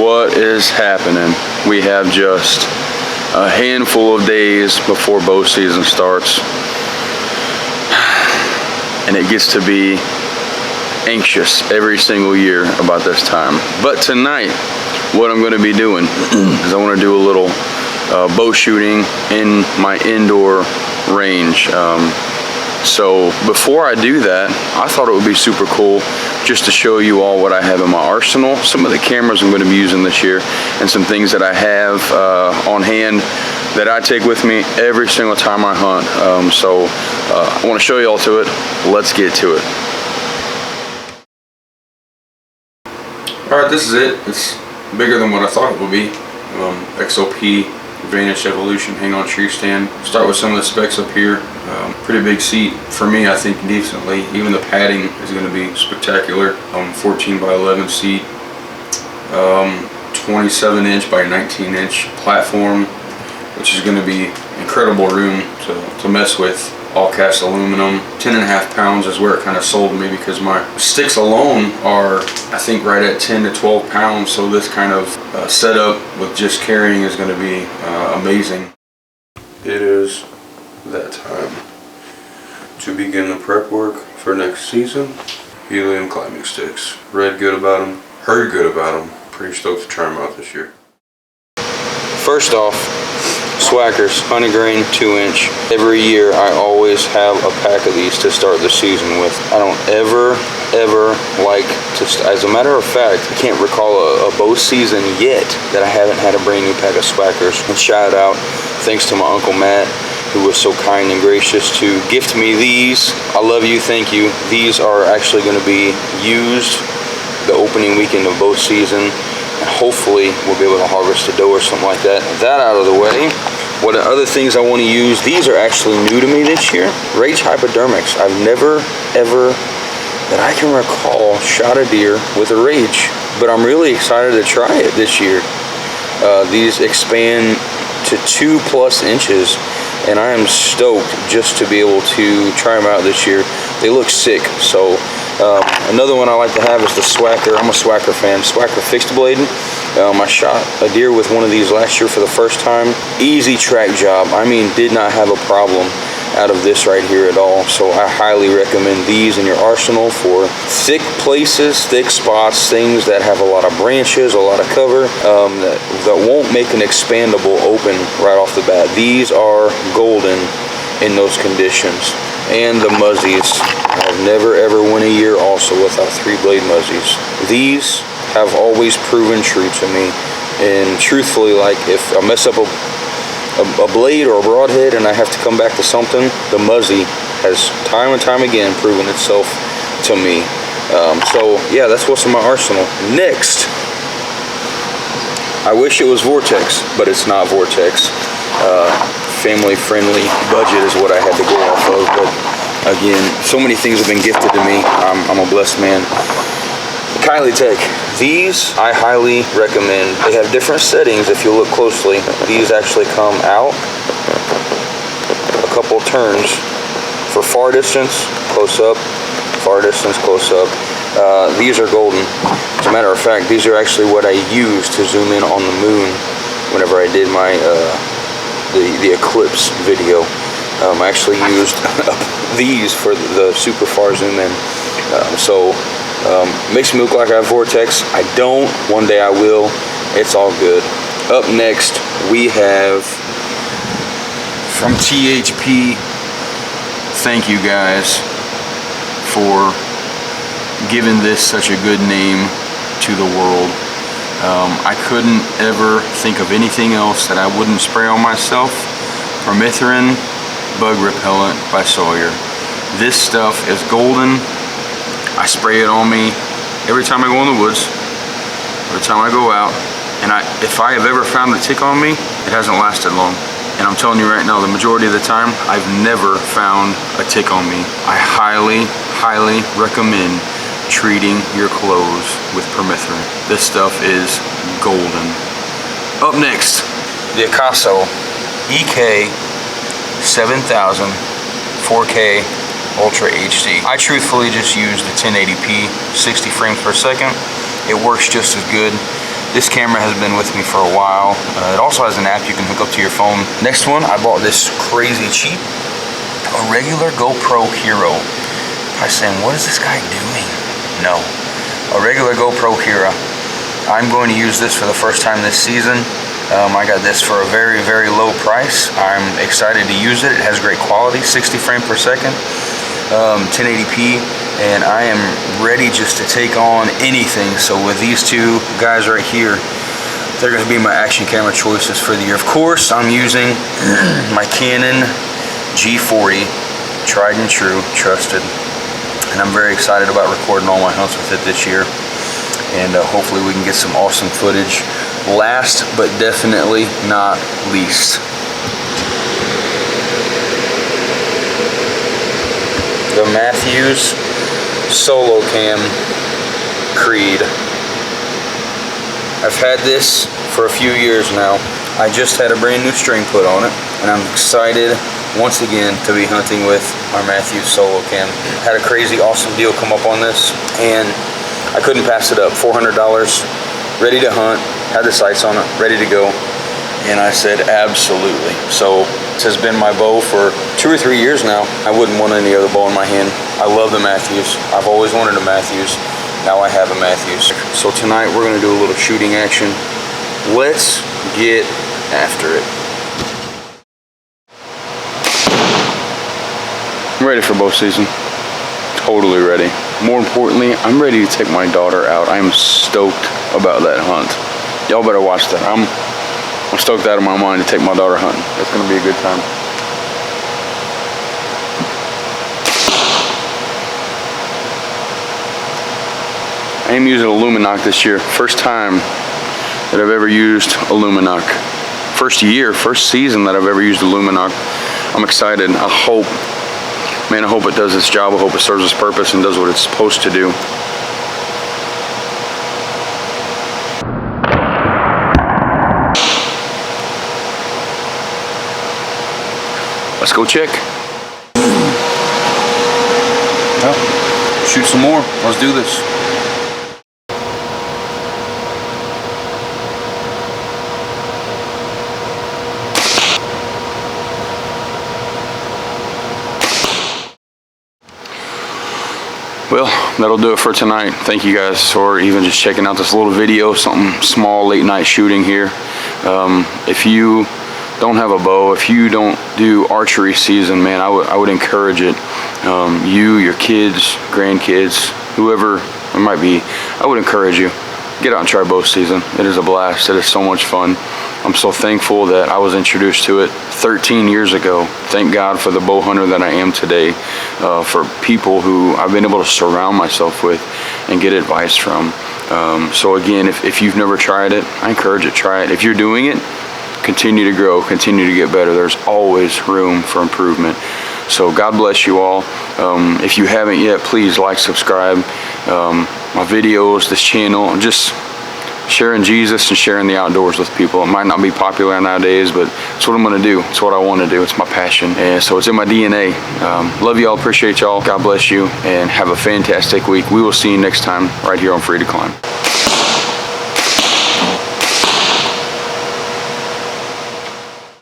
what is happening? We have just a handful of days before bow season starts, and it gets to be anxious every single year about this time. But tonight, what I'm going to be doing is I want to do a little bow shooting in my indoor range. So before I do that, I thought it would be super cool just to show you all what I have in my arsenal, some of the cameras I'm going to be using this year, and some things that I have on hand that I take with me every single time I hunt. I want to show you all to it. Let's get to it. Alright, this is it. It's bigger than what I thought it would be. XOP Advantage Evolution hang-on tree stand. Start with some of the specs up here. Pretty big seat. For me, I think decently. Even the padding is going to be spectacular. 14 by 11 seat. 27 inch by 19 inch platform, which is going to be incredible room to mess with. All cast aluminum. 10.5 pounds is where it kind of sold me, because my sticks alone are, I think, right at 10 to 12 pounds. So this kind of setup with just carrying is going to be amazing. It is that time to begin the prep work for next season. Helium climbing sticks. Read good about them. Heard good about them. Pretty stoked to try them out this year. First off, Swackers, honey grain 2-inch. Every year I always have a pack of these to start the season with. I don't ever like to, as a matter of fact, I can't recall a bow season yet that I haven't had a brand new pack of Swackers. And shout out, thanks to my Uncle Matt, who was so kind and gracious to gift me these. I love you, thank you. These are actually going to be used the opening weekend of bow season. And hopefully we'll be able to harvest a doe or something like that. That out of the way, what other things I want to use, these are actually new to me this year. Rage Hypodermics. I've never, ever, that I can recall, shot a deer with a Rage. But I'm really excited to try it this year. These expand to 2+ inches, and I am stoked just to be able to try them out this year. They look sick. So another one I like to have is the Swacker. I'm a Swacker fan. Swacker fixed blade. I shot a deer with one of these last year for the first time. Easy track job. I mean, did not have a problem out of this right here at all. So I highly recommend these in your arsenal for thick places, thick spots, things that have a lot of branches, a lot of cover, that won't make an expandable open right off the bat. These are golden in those conditions. And the muzzies. I've never ever went a year also without 3-blade muzzies. These have always proven true to me. And truthfully, like, if I mess up a blade or a broadhead and I have to come back to something, the muzzy has time and time again proven itself to me. So yeah, that's what's in my arsenal. Next, I wish it was Vortex, but it's not Vortex. Family-friendly budget is what I had to go off of, but again, so many things have been gifted to me. I'm a blessed man. Kylie Tech. These I highly recommend. They have different settings if you look closely. These actually come out a couple turns for far distance, close up, far distance, close up. These are golden. As a matter of fact, these are actually what I used to zoom in on the moon whenever I did my the eclipse video. I actually used these for the super far zoom in. Makes me look like I have Vortex. I don't. One day I will. It's all good. Up next, we have from THP. Thank you guys for giving this such a good name to the world. I couldn't ever think of anything else that I wouldn't spray on myself. Mithrin Bug Repellent by Sawyer. This stuff is golden. I spray it on me every time I go in the woods, every time I go out, and if I have ever found a tick on me, it hasn't lasted long. And I'm telling you right now, the majority of the time, I've never found a tick on me. I highly, highly recommend treating your clothes with permethrin. This stuff is golden. Up next, the Acaso EK 7000 4K Ultra HD. I truthfully just use the 1080p 60 frames per second. It works just as good. This camera has been with me for a while. It also has an app you can hook up to your phone. Next one, I bought this crazy cheap, a regular GoPro Hero. Probably saying, what is this guy doing? No, a regular GoPro Hero. I'm going to use this for the first time this season. I got this for a very, very low price. I'm excited to use it. It has great quality, 60 frames per second, 1080p. And I am ready just to take on anything. So with these two guys right here, they're going to be my action camera choices for the year. Of course, I'm using my Canon G40, tried and true, trusted. And I'm very excited about recording all my hunts with it this year. And hopefully we can get some awesome footage. Last but definitely not least, the Mathews Solo Cam Creed. I've had this for a few years now. I just had a brand new string put on it, and I'm excited once again to be hunting with our Mathews Solo Cam. Had a crazy awesome deal come up on this, and I couldn't pass it up. $400, ready to hunt, had the sights on it, ready to go, and I said absolutely. So this has been my bow for 2 or 3 years now. I wouldn't want any other bow in my hand. I love the Mathews. I've always wanted a Mathews. Now I have a Mathews. So tonight we're gonna do a little shooting action. Let's get after it. I'm ready for bow season. Totally ready. More importantly, I'm ready to take my daughter out. I am stoked about that hunt. Y'all better watch that. I'm stoked out of my mind to take my daughter hunting. It's gonna be a good time. I am using a Luminoc this year. First time that I've ever used a Luminoc. First season that I've ever used a Luminoc. I'm excited. I hope it does its job. I hope it serves its purpose and does what it's supposed to do. Let's go check. Well, shoot some more. Let's do this. Well, that'll do it for tonight. Thank you guys for even just checking out this little video, something small, late night shooting here. If you don't have a bow, if you don't do archery season, man, I would encourage it. You, your kids, grandkids, whoever it might be, I would encourage you. Get out and try bow season. It is a blast. It is so much fun. I'm so thankful that I was introduced to it 13 years ago. Thank God for the bow hunter that I am today, for people who I've been able to surround myself with and get advice from. So again, if you've never tried it, I encourage you to try it. If you're doing it, continue to grow, continue to get better. There's always room for improvement. So God bless you all. If you haven't yet, please like, subscribe, my videos, this channel, just sharing Jesus and sharing the outdoors with people. It might not be popular nowadays, but it's what I'm gonna do. It's what I wanna do. It's my passion. And so it's in my DNA. Love y'all, appreciate y'all. God bless you, and have a fantastic week. We will see you next time right here on Free to Climb.